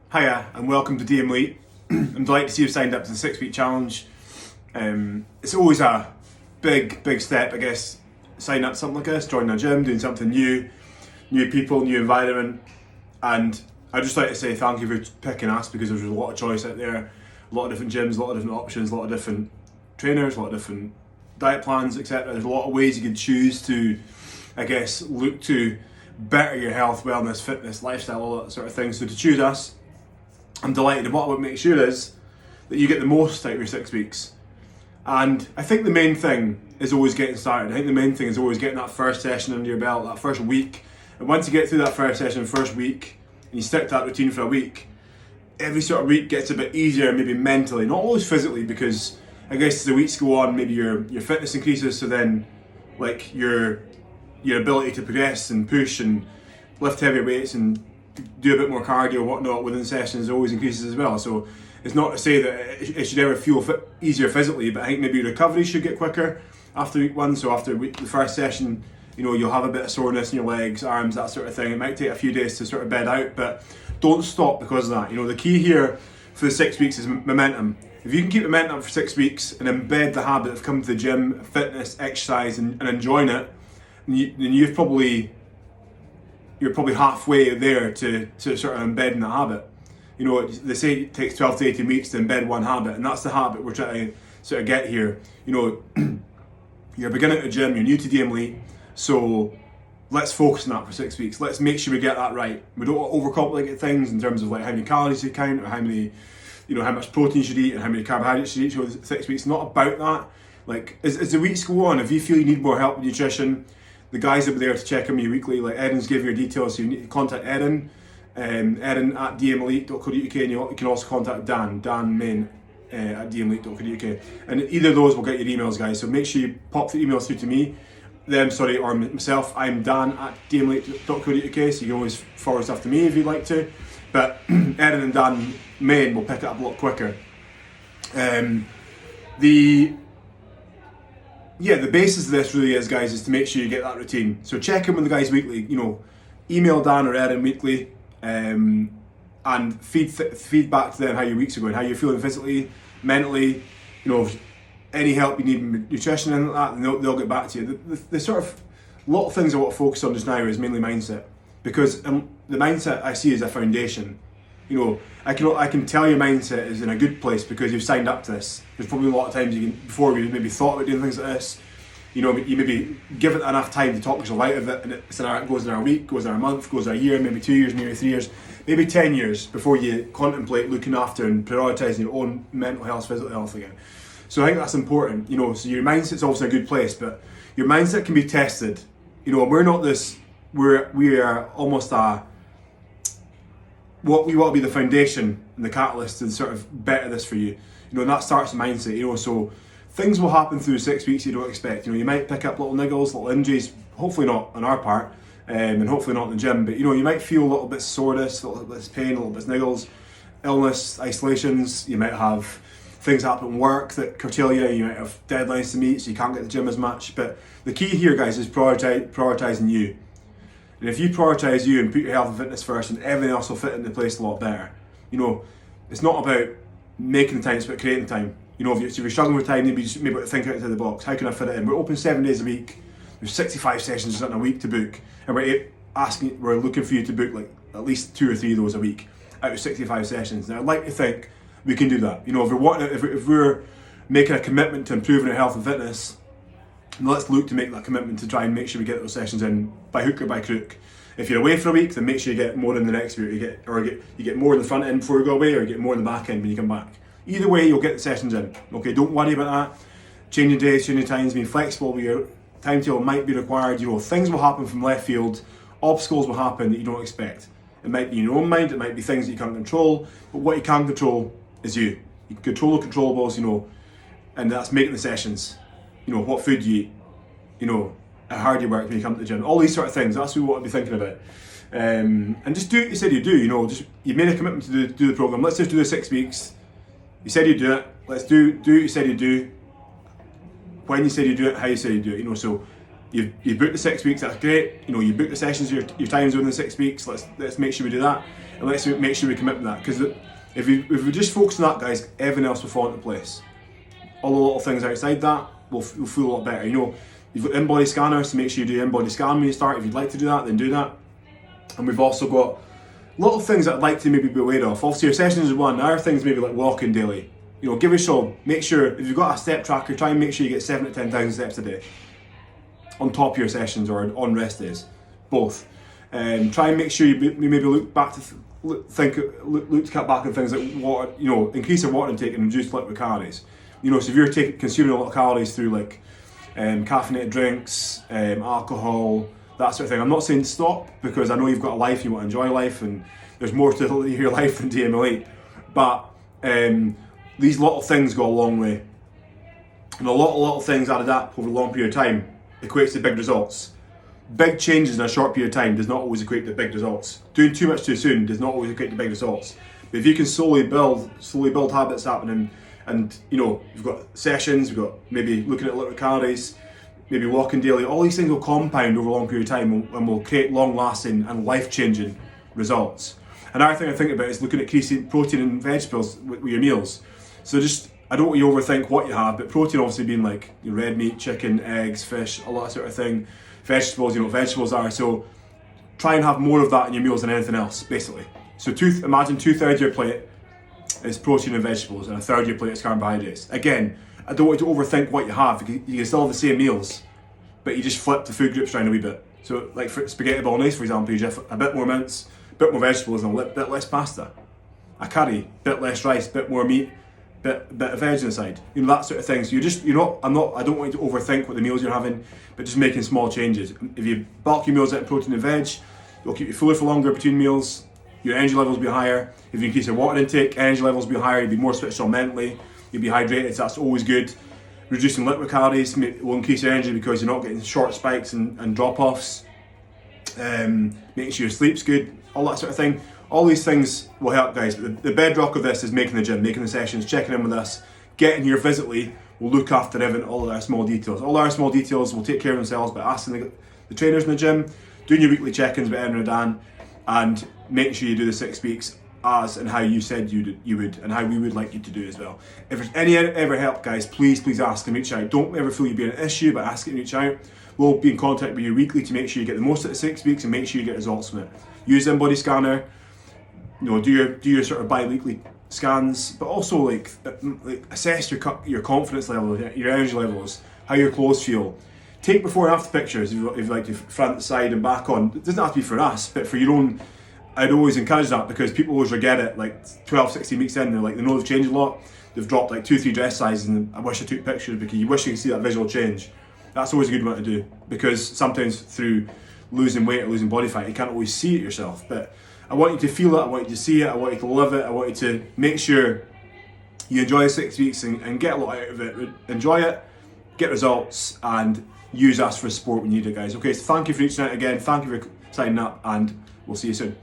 Hiya and welcome to DM Elite. I'm delighted to see you've signed up to the 6-week challenge. It's always a big step, I guess, signing up to something like this, joining a gym, doing something new people, new environment. And I'd just like to say thank you for picking us, because there's a lot of choice out there, a lot of different gyms, a lot of different options, a lot of different trainers, a lot of different diet plans, etc. There's a lot of ways you can choose to, I guess, look to better your health, wellness, fitness, lifestyle, all that sort of thing. So to choose us, I'm delighted, and what I would make sure is that you get the most out of your 6 weeks. And I think the main thing is always getting started. I think the main thing is always getting that first session under your belt, that first week. And once you get through that first session, first week, and you stick to that routine for a week, every sort of week gets a bit easier, maybe mentally, not always physically, because I guess as the weeks go on, maybe your fitness increases, so then like your ability to progress and push and lift heavier weights and do a bit more cardio and whatnot within sessions always increases as well. So it's not to say that it should ever feel easier physically, but I think maybe recovery should get quicker after week one. So after the first session, you'll have a bit of soreness in your legs, arms, that sort of thing. It might take a few days to sort of bed out, but don't stop because of that. The key here for the 6 weeks is momentum. If you can keep momentum for 6 weeks and embed the habit of coming to the gym, fitness, exercise, and enjoying it, then you're probably halfway there to sort of embedding that habit. They say it takes 12 to 18 weeks to embed one habit, and that's the habit we're trying to sort of get here. You're beginning at a gym, you're new to DM Elite, so let's focus on that for 6 weeks. Let's make sure we get that right. We don't overcomplicate things in terms of like how many calories you count, or how many, how much protein you should eat, and how many carbohydrates you should eat. So 6 weeks, not about that. Like as the weeks go on, if you feel you need more help with nutrition, the guys will be there to check on you weekly. Like Erin's gave your details, so you need to contact Erin, Erin at dmelite.co.uk, and you can also contact Dan Main at dmelite.co.uk. And either of those will get your emails, guys. So make sure you pop the emails through to me, or myself. I'm Dan at dmelite.co.uk, so you can always forward stuff to me if you'd like to. But Erin and Dan Main will pick it up a lot quicker. The basis of this really is, guys, is to make sure you get that routine. So check in with the guys weekly. Email Dan or Erin weekly, and feed back to them how your weeks are going, how you're feeling physically, mentally. Any help you need with nutrition and that, and they'll get back to you. The sort of lot of things I want to focus on just now is mainly mindset, because the mindset I see as a foundation. I can tell your mindset is in a good place because you've signed up to this. There's probably a lot of times before you maybe thought about doing things like this. You maybe give it enough time to talk yourself out of it, and it goes in a week, goes in a month, goes in a year, maybe 2 years, maybe 3 years, maybe 10 years before you contemplate looking after and prioritising your own mental health, physical health again. So I think that's important. So your mindset's also in a good place, but your mindset can be tested. We're not this. We are almost what we want to be the foundation and the catalyst to sort of better this for you. And that starts with mindset. So things will happen through 6 weeks you don't expect. You might pick up little niggles, little injuries, hopefully not on our part, and hopefully not in the gym, but you might feel a little bit of soreness, a little bit of pain, a little bit of niggles, illness, isolations. You might have things happen at work that curtail you. You might have deadlines to meet, so you can't get to the gym as much. But the key here, guys, is prioritising you. And if you prioritise you and put your health and fitness first, and everything else will fit into place a lot better. It's not about making the time, it's about creating the time. If you're struggling with time, maybe think outside the box. How can I fit it in? We're open 7 days a week. There's 65 sessions in a week to book, and we're looking for you to book like at least 2 or 3 of those a week out of 65 sessions. Now, I'd like to think we can do that. If we're making a commitment to improving our health and fitness, let's look to make that commitment to try and make sure we get those sessions in by hook or by crook. If you're away for a week, then make sure you get more in the next week. You get more in the front end before you go away, or you get more in the back end when you come back. Either way, you'll get the sessions in. Okay, don't worry about that. Changing days, changing times, being flexible with your timetable might be required. Things will happen from left field. Obstacles will happen that you don't expect. It might be in your own mind. It might be things that you can't control. But what you can control is you. You can control the controllables, and that's making the sessions. What food you eat, how hard you work when you come to the gym, all these sort of things. That's what we want to be thinking about. And just do what you said you do. You made a commitment to do the program. Let's just do the 6 weeks. You said you'd do it. Let's do what you said you'd do. When you said you'd do it, how you said you'd do it. So you've booked the 6 weeks, that's great. You know, you booked the sessions, your time's within the 6 weeks, let's make sure we do that, and let's make sure we commit to that, because if we just focus on that, guys, everything else will fall into place. All the little things outside that will feel a lot better. You know, you've got in-body scanners, so make sure you do in-body scan when you start. If you'd like to do that, then do that. And we've also got little things that I'd like to maybe be aware of. Obviously, your sessions is one. Other things maybe like walking daily. You know, give yourself, make sure, if you've got a step tracker, try and make sure you get 7,000 to 10,000 steps a day on top of your sessions or on rest days, both. Try and make sure you maybe look back to look to cut back on things like water, you know, increase your water intake and reduce liquid calories. You know, so if you're consuming a lot of calories through like caffeinated drinks, alcohol, that sort of thing. I'm not saying stop, because I know you've got a life, you want to enjoy life, and there's more to your life than DML8. But these little things go a long way, and a lot of little things added up over a long period of time equates to big results. Big changes in a short period of time does not always equate to big results. Doing too much too soon does not always equate to big results. But if you can slowly build habits happening, and you know, you've got sessions, you've got maybe looking at liquid calories, maybe walking daily, all these things will compound over a long period of time and will create long-lasting and life-changing results. Another thing I think about is looking at increasing protein and vegetables with your meals. So just, I don't want you to overthink what you have, but protein obviously being like red meat, chicken, eggs, fish, a lot of sort of thing. Vegetables, you know what vegetables are, so try and have more of that in your meals than anything else, basically. So imagine 2/3 of your plate is protein and vegetables, and 1/3 of your plate is carbohydrates. Again, I don't want you to overthink what you have. You can still have the same meals, but you just flip the food groups around a wee bit. So like for spaghetti bolognese, for example, you just have a bit more mince, a bit more vegetables, and a bit less pasta. A curry, bit less rice, bit more meat, bit of veg inside. You know, that sort of thing. So I don't want you to overthink what the meals you're having, but just making small changes. If you bulk your meals out in protein and veg, it'll keep you fuller for longer between meals. Your energy levels will be higher. If you increase your water intake, energy levels will be higher. You'll be more switched on mentally. You'll be hydrated, so that's always good. Reducing liquid calories will increase your energy because you're not getting short spikes and drop-offs. Making sure your sleep's good, all that sort of thing. All these things will help, guys. But the bedrock of this is making the gym, making the sessions, checking in with us, getting here physically. We'll look after all of our small details. All our small details will take care of themselves by asking the trainers in the gym, doing your weekly check-ins with Erin and Dan, and making sure you do the 6 weeks as and how you said you would, and how we would like you to do as well. If there's any ever help, guys, please ask and reach out. Don't ever feel you're being an issue, but ask and reach out. We'll be in contact with you weekly to make sure you get the most out of 6 weeks and make sure you get results from it. Use the in-body scanner. You know, do your sort of bi-weekly scans, but also like assess your confidence level, your energy levels, how your clothes feel. Take before and after pictures if you like to front, side and back on. It doesn't have to be for us, but for your own. I'd always encourage that, because people always regret it like 12, 16 weeks in, they know they've changed a lot, they've dropped like 2-3 dress sizes, and I wish I took pictures, because you wish you could see that visual change. That's always a good one to do, because sometimes through losing weight or losing body fat, you can't always see it yourself. But I want you to feel it, I want you to see it, I want you to live it, I want you to make sure you enjoy the 6 weeks and get a lot out of it. Enjoy it, get results, and use us for support when you need it, guys. Okay, so thank you for reaching out again, thank you for signing up, and we'll see you soon.